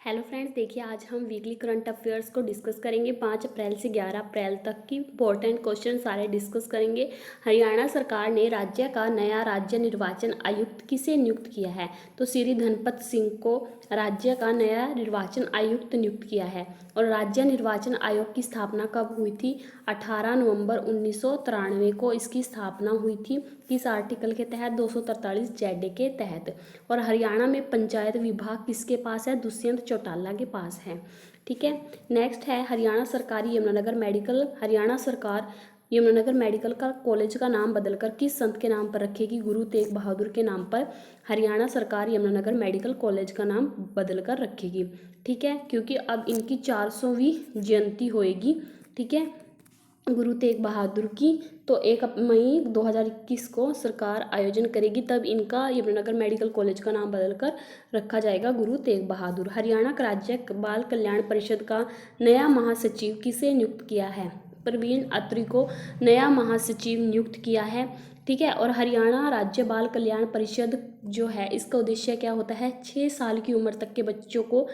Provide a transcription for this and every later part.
Hello friends, देखिए आज हम वीकली करंट अफेयर्स को डिस्कस करेंगे। 5 अप्रैल से 11 अप्रैल तक की इंपॉर्टेंट क्वेश्चन सारे डिस्कस करेंगे। हरियाणा सरकार ने राज्य का नया राज्य निर्वाचन आयुक्त किसे नियुक्त किया है? तो श्री धनपत सिंह को राज्य का नया निर्वाचन आयुक्त नियुक्त किया है। और राज्य निर्वाचन आयोग की स्थापना कब हुई थी? 18 नवंबर 1993 को इसकी स्थापना हुई थी। किस आर्टिकल के तहत? 243 जेड के तहत। और हरियाणा में पंचायत विभाग किसके पास है? दुष्यंत चौटाला के पास है। ठीक है। नेक्स्ट है हरियाणा सरकार यमुनानगर मेडिकल का कॉलेज का नाम बदलकर किस संत के नाम पर रखेगी? गुरु तेग बहादुर के नाम पर हरियाणा सरकार यमुनानगर मेडिकल कॉलेज का नाम बदलकर रखेगी। ठीक है, क्योंकि अब इनकी 400वीं जयंती होएगी। ठीक है, गुरु तेग बहादुर की। तो 1 मई 2021 को सरकार आयोजन करेगी, तब इनका यमुनानगर मेडिकल कॉलेज का नाम बदलकर रखा जाएगा गुरु तेग बहादुर। हरियाणा राज्य बाल कल्याण परिषद का नया महासचिव किसे नियुक्त किया है? प्रवीण अत्री को नया महासचिव नियुक्त किया है। ठीक है। और हरियाणा राज्य बाल कल्याण परिषद जो है, इसका उद्देश्य क्या होता है? 6 साल की उम्र तक के बच्चों को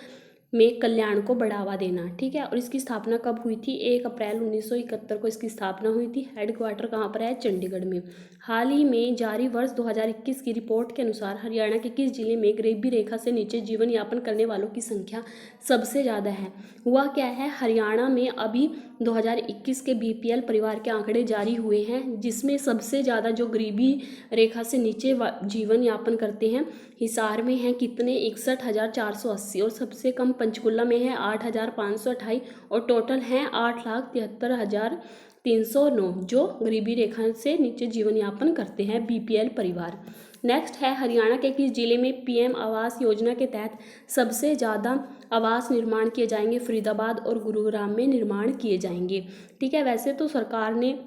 में कल्याण को बढ़ावा देना। ठीक है। और इसकी स्थापना कब हुई थी? 1 अप्रैल 1971 को इसकी स्थापना हुई थी। हेडक्वार्टर कहाँ पर है? चंडीगढ़ में। हाल ही में जारी वर्ष 2021 की रिपोर्ट के अनुसार हरियाणा के किस जिले में गरीबी रेखा से नीचे जीवन यापन करने वालों की संख्या सबसे ज़्यादा है? हुआ क्या है, हरियाणा में अभी 2021 के BPL परिवार के आंकड़े जारी हुए हैं, जिसमें सबसे ज़्यादा जो गरीबी रेखा से नीचे जीवन यापन करते हैं, हिसार में हैं कितने? 61,480। और सबसे कम पंचकुला में है 8,528। और टोटल हैं 8,73,309 जो गरीबी रेखा से नीचे जीवन यापन करते हैं, BPL परिवार। नेक्स्ट है हरियाणा के किस जिले में PM आवास योजना के तहत सबसे ज़्यादा आवास निर्माण किए जाएंगे? फरीदाबाद और गुरुग्राम में निर्माण किए जाएंगे। ठीक है। वैसे तो सरकार ने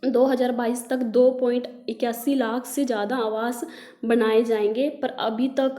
2022 तक 2.81 लाख से ज़्यादा आवास बनाए जाएंगे, पर अभी तक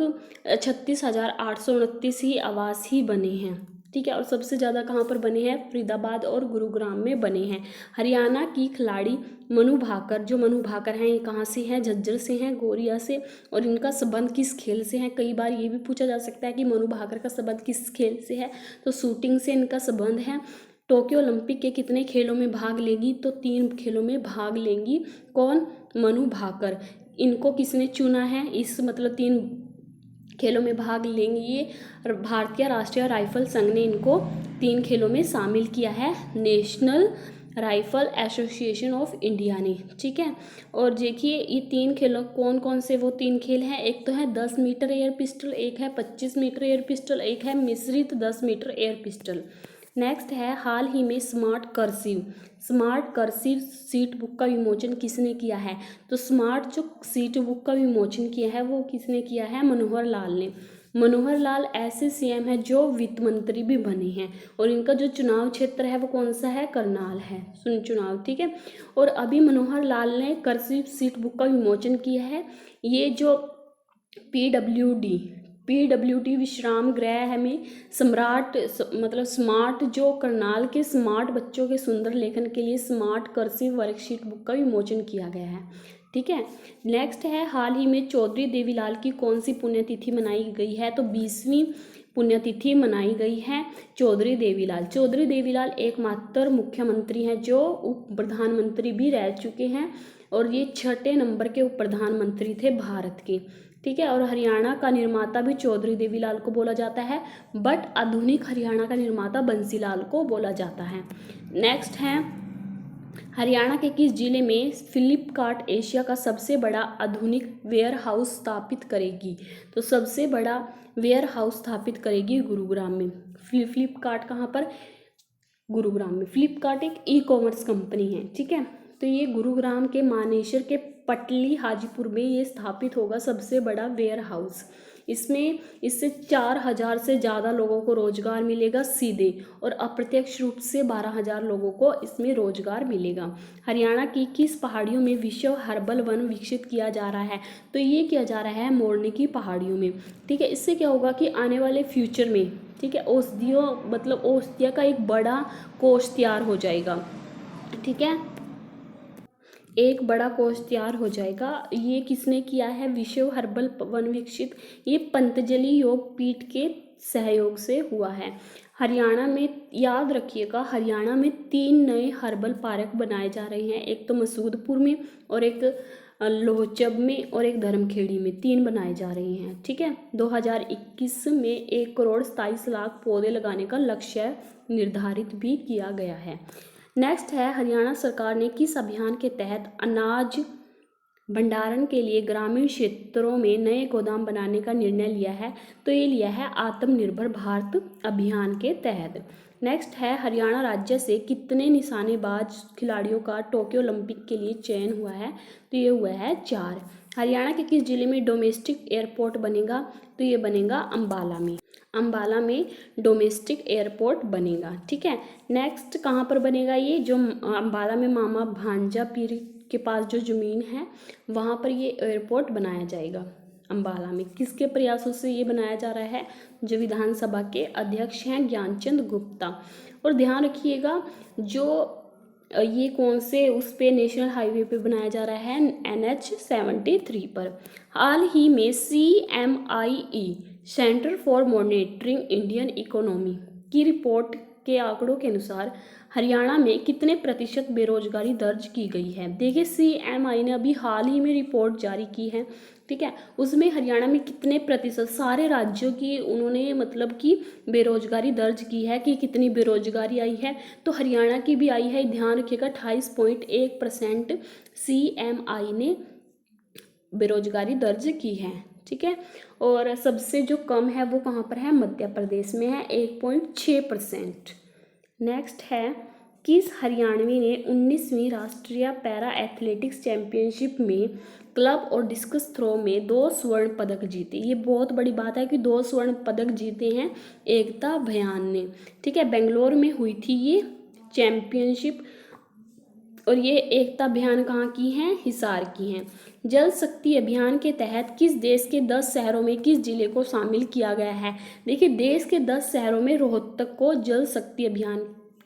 36,829 ही आवास ही बने हैं। ठीक है। और सबसे ज़्यादा कहाँ पर बने हैं? फरीदाबाद और गुरुग्राम में बने हैं। हरियाणा की खिलाड़ी मनु भाकर, जो मनु भाकर हैं, ये कहाँ से हैं? झज्जर से हैं, गोरिया से। और इनका संबंध किस खेल से है? कई बार ये भी पूछा जा सकता है कि मनु भाकर का संबंध किस खेल से है, तो शूटिंग से इनका संबंध है। टोक्यो ओलंपिक के कितने खेलों में भाग लेगी? तो 3 खेलों में भाग लेंगी। कौन? मनु भाकर। इनको किसने चुना है? इस मतलब 3 खेलों में भाग लेंगी ये भारतीय राष्ट्रीय राइफल संघ ने इनको 3 खेलों में शामिल किया है, national rifle association of India ने। ठीक है। और देखिए ये 3 खेलों कौन कौन से वो 3 खेल हैं? एक तो है 10 मीटर एयर पिस्टल, एक है 25 मीटर एयर पिस्टल, एक है मिश्रित 10 मीटर एयर पिस्टल। नेक्स्ट है हाल ही में स्मार्ट कर्सिव सीट बुक का विमोचन किसने किया है? तो स्मार्ट जो सीट बुक का विमोचन किया है वो किसने किया है? मनोहर लाल ने। मनोहर लाल ऐसे CM है जो वित्त मंत्री भी बने हैं, और इनका जो चुनाव क्षेत्र है वो कौन सा है? करनाल है चुनाव। ठीक है। और अभी मनोहर लाल ने कर्सिव सीट बुक का विमोचन किया है। ये जो PWD विश्राम गृह में स्मार्ट जो करनाल के स्मार्ट बच्चों के सुंदर लेखन के लिए स्मार्ट कर्सिव वर्कशीट बुक का विमोचन किया गया है। ठीक है। नेक्स्ट है हाल ही में चौधरी देवीलाल की कौन सी पुण्यतिथि मनाई गई है? तो 20वीं पुण्यतिथि मनाई गई है चौधरी देवीलाल एकमात्र मुख्यमंत्री हैं जो उप प्रधानमंत्री भी रह चुके हैं, और ये 6ठे नंबर के उप प्रधानमंत्री थे भारत के। ठीक है। और हरियाणा का निर्माता भी चौधरी देवीलाल को बोला जाता है, बट आधुनिक हरियाणा का निर्माता बंसीलाल को बोला जाता है। नेक्स्ट है हरियाणा के किस जिले में फ्लिपकार्ट एशिया का सबसे बड़ा आधुनिक वेयर हाउस स्थापित करेगी? तो सबसे बड़ा वेयर हाउस स्थापित करेगी गुरुग्राम में। फ्लिपकार्ट कहाँ पर? गुरुग्राम में। फ्लिपकार्ट एक E-कॉमर्स कंपनी है। ठीक है। तो ये गुरुग्राम के मानेसर के पटली हाजीपुर में ये स्थापित होगा सबसे बड़ा वेयर हाउस। इससे 4,000 से ज़्यादा लोगों को रोजगार मिलेगा सीधे, और अप्रत्यक्ष रूप से 12,000 लोगों को इसमें रोजगार मिलेगा। हरियाणा की किस पहाड़ियों में विश्व हर्बल वन विकसित किया जा रहा है? तो ये किया जा रहा है मोरनी की पहाड़ियों में। ठीक है। इससे क्या होगा कि आने वाले फ्यूचर में, ठीक है, औषधियों का एक बड़ा कोष तैयार हो जाएगा। ठीक है, एक बड़ा कोष तैयार हो जाएगा। ये किसने किया है? विश्व हर्बल वन विकसित। ये पतंजलि योग पीठ के सहयोग से हुआ है। हरियाणा में, याद रखिएगा, हरियाणा में 3 नए हर्बल पार्क बनाए जा रहे हैं। एक तो मसूदपुर में और एक लोहचब में और एक धर्मखेड़ी में, 3 बनाए जा रहे हैं। ठीक है, 2021 में 1,27,00,000 पौधे लगाने का लक्ष्य निर्धारित भी किया गया है। नेक्स्ट है, हरियाणा सरकार ने किस अभियान के तहत अनाज भंडारण के लिए ग्रामीण क्षेत्रों में नए गोदाम बनाने का निर्णय लिया है? तो ये लिया है आत्मनिर्भर भारत अभियान के तहत। नेक्स्ट है, हरियाणा राज्य से कितने निशानेबाज खिलाड़ियों का टोक्यो ओलंपिक के लिए चयन हुआ है? तो ये हुआ है 4। हरियाणा के किस जिले में डोमेस्टिक एयरपोर्ट बनेगा? तो ये बनेगा अम्बाला में। अम्बाला में डोमेस्टिक एयरपोर्ट बनेगा। ठीक है, नेक्स्ट कहाँ पर बनेगा? ये जो अम्बाला में मामा भांजा पीर के पास जो ज़मीन है वहाँ पर ये एयरपोर्ट बनाया जाएगा अम्बाला में। किसके प्रयासों से ये बनाया जा रहा है? जो विधानसभा के अध्यक्ष हैं ज्ञानचंद गुप्ता। और ध्यान रखिएगा, जो ये कौन से उस पे नेशनल हाईवे पे बनाया जा रहा है? NH-73 पर। हाल ही में CMIE centre for monitoring Indian economy की रिपोर्ट के आंकड़ों के अनुसार हरियाणा में कितने प्रतिशत बेरोजगारी दर्ज की गई है? देखिए, CMI ने अभी हाल ही में रिपोर्ट जारी की है। ठीक है, उसमें हरियाणा में कितने प्रतिशत, सारे राज्यों की उन्होंने मतलब कि बेरोजगारी दर्ज की है कि कितनी बेरोजगारी आई है। तो हरियाणा की भी आई है, ध्यान रखिएगा, 28.1% CMI ने बेरोजगारी दर्ज की है। ठीक है, और सबसे जो कम है वो कहाँ पर है? मध्य प्रदेश में है, 1.6%। नेक्स्ट है, किस हरियाणवी ने 19वीं राष्ट्रीय पैरा एथलेटिक्स चैंपियनशिप में क्लब और डिस्कस थ्रो में 2 स्वर्ण पदक जीते? ये बहुत बड़ी बात है कि 2 स्वर्ण पदक जीते हैं एकता भयान ने। ठीक है, बेंगलोर में हुई थी ये चैंपियनशिप, और ये एकता अभियान कहाँ की हैं? हिसार की हैं। जल शक्ति अभियान के तहत किस देश के 10 शहरों में किस जिले को शामिल किया गया है? देखिए, देश के 10 शहरों में रोहतक को जल शक्ति अभियान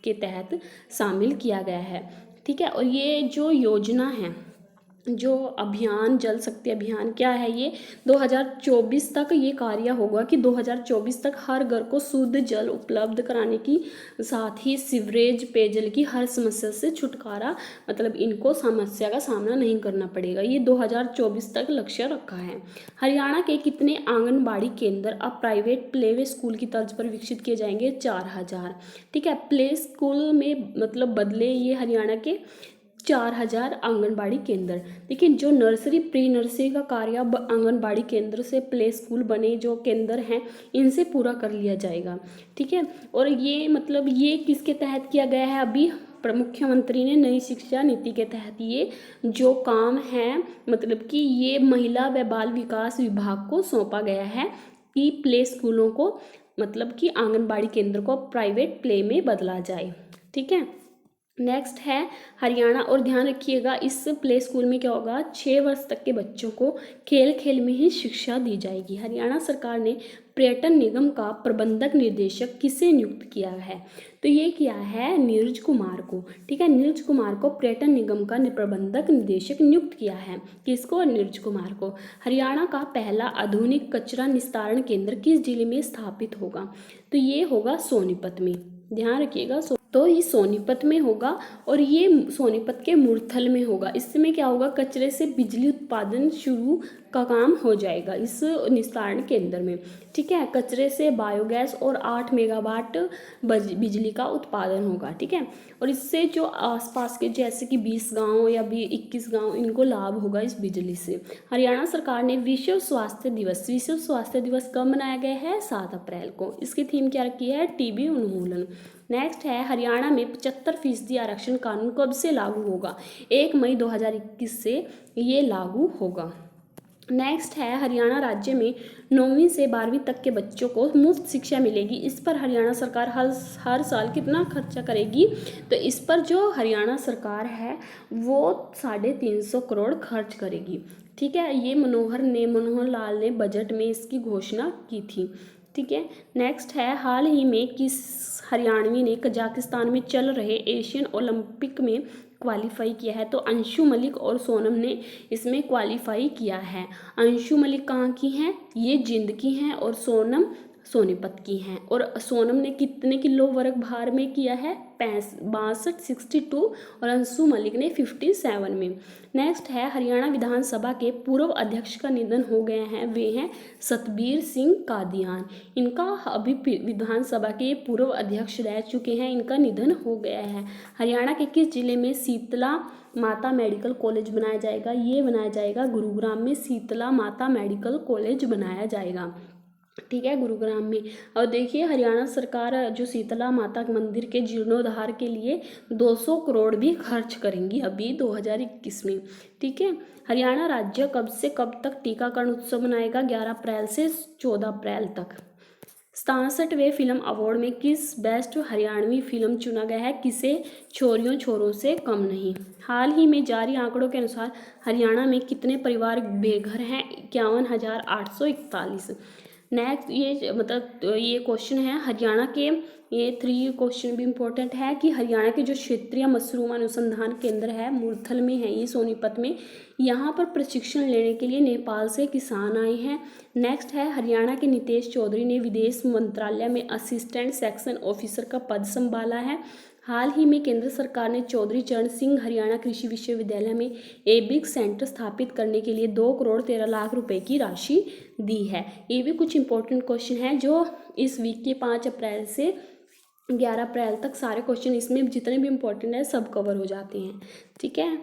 के तहत शामिल किया गया है। ठीक है, और ये जो योजना है, जो अभियान जल शक्ति अभियान क्या है, ये 2024 तक ये कार्य होगा कि 2024 तक हर घर को शुद्ध जल उपलब्ध कराने की, साथ ही सीवरेज पेयजल की हर समस्या से छुटकारा, मतलब इनको समस्या का सामना नहीं करना पड़ेगा। ये 2024 तक लक्ष्य रखा है। हरियाणा के कितने आंगनबाड़ी केंद्र अब प्राइवेट प्ले वे स्कूल की तर्ज पर विकसित किए जाएंगे? 4000। ठीक है, प्ले स्कूल में मतलब बदले ये हरियाणा के 4000 आंगनबाड़ी केंद्र। देखिए, जो नर्सरी प्री नर्सरी का कार्य अब आंगनबाड़ी केंद्र से प्ले स्कूल बने जो केंद्र हैं इनसे पूरा कर लिया जाएगा। ठीक है, और ये मतलब ये किसके तहत किया गया है? अभी मुख्यमंत्री ने नई शिक्षा नीति के तहत ये जो काम है, मतलब कि ये महिला व बाल विकास विभाग को सौंपा गया है कि प्ले स्कूलों को, मतलब कि आंगनबाड़ी केंद्र को प्राइवेट प्ले में बदला जाए। ठीक है, नेक्स्ट है हरियाणा, और ध्यान रखिएगा इस प्ले स्कूल में क्या होगा? 6 वर्ष तक के बच्चों को खेल खेल में ही शिक्षा दी जाएगी। हरियाणा सरकार ने पर्यटन निगम का प्रबंधक निर्देशक किसे नियुक्त किया है? तो ये किया है नीरज कुमार को। ठीक है, नीरज कुमार को पर्यटन निगम का प्रबंधक निर्देशक नियुक्त किया है। किसको? नीरज कुमार को। हरियाणा का पहला आधुनिक कचरा निस्तारण केंद्र किस जिले में स्थापित होगा? तो ये होगा सोनीपत में। ध्यान रखिएगा, तो ये सोनीपत में होगा, और ये सोनीपत के मुरथल में होगा। इसमें क्या होगा? कचरे से बिजली उत्पादन शुरू का काम हो जाएगा इस निस्तारण केंद्र में। ठीक है, कचरे से बायोगैस और 8 मेगावाट बिजली का उत्पादन होगा। ठीक है, और इससे जो आसपास के जैसे कि 20 गांव या 21 गांव इनको लाभ होगा इस बिजली से। हरियाणा सरकार ने विश्व स्वास्थ्य दिवस कब मनाया गया है? 7 अप्रैल को। इसकी थीम क्या रखी है? टीबी उन्मूलन। नेक्स्ट है, हरियाणा में 75% आरक्षण कानून कब से लागू होगा? 1 मई 2021 से ये लागू होगा। नेक्स्ट है, हरियाणा राज्य में 9वीं से 12वीं तक के बच्चों को मुफ्त शिक्षा मिलेगी। इस पर हरियाणा सरकार हर साल कितना खर्चा करेगी? तो इस पर जो हरियाणा सरकार है वो 350 करोड़ खर्च करेगी। ठीक है, ये मनोहर लाल ने बजट में इसकी घोषणा की थी। ठीक है, नेक्स्ट है, हाल ही में किस हरियाणवी ने कजाकिस्तान में चल रहे एशियन ओलंपिक में क्वालिफाई किया है? तो अंशु मलिक और सोनम ने इसमें क्वालिफाई किया है। अंशु मलिक कहाँ की हैं? ये जिंद की हैं, और सोनम सोनीपत की हैं। और सोनम ने कितने किलो वर्ग भार में किया है? 62 और अंशु मलिक ने 57 में। नेक्स्ट है हरियाणा विधानसभा के पूर्व अध्यक्ष का निधन हो गए हैं, वे हैं सतबीर सिंह कादियान। इनका अभी विधानसभा के पूर्व अध्यक्ष रह चुके हैं, इनका निधन हो गया है। हरियाणा के किस जिले में शीतला माता मेडिकल कॉलेज बनाया जाएगा? ये बनाया जाएगा गुरुग्राम में, शीतला माता मेडिकल कॉलेज बनाया जाएगा, ठीक है, गुरुग्राम में। और देखिए हरियाणा सरकार जो शीतला माता मंदिर के जीर्णोद्धार के लिए 200 करोड़ भी खर्च करेंगी अभी 2021 में, ठीक है। हरियाणा राज्य कब से कब तक टीकाकरण उत्सव मनाएगा? 11 अप्रैल से 14 अप्रैल तक। 67वें फिल्म अवार्ड में किस बेस्ट हरियाणवी फिल्म चुना गया है? किसे छोरियों छोरों से कम नहीं। हाल ही में जारी आंकड़ों के अनुसार हरियाणा में कितने परिवार बेघर हैं? 51,841। नेक्स्ट ये मतलब ये क्वेश्चन है हरियाणा के, ये 3 क्वेश्चन भी इम्पोर्टेंट है कि हरियाणा के जो क्षेत्रीय मशरूम अनुसंधान केंद्र है मुरथल में है, ये सोनीपत में, यहाँ पर प्रशिक्षण लेने के लिए नेपाल से किसान आए हैं। नेक्स्ट है हरियाणा के नितेश चौधरी ने विदेश मंत्रालय में असिस्टेंट सेक्शन ऑफिसर का पद संभाला है। हाल ही में केंद्र सरकार ने चौधरी चरण सिंह हरियाणा कृषि विश्वविद्यालय में एबिक सेंटर स्थापित करने के लिए 2 करोड़ 13 लाख रुपए की राशि दी है। ये भी कुछ इंपॉर्टेंट क्वेश्चन हैं जो इस वीक के 5 अप्रैल से 11 अप्रैल तक सारे क्वेश्चन इसमें जितने भी इंपॉर्टेंट है सब कवर हो जाते हैं, ठीक है।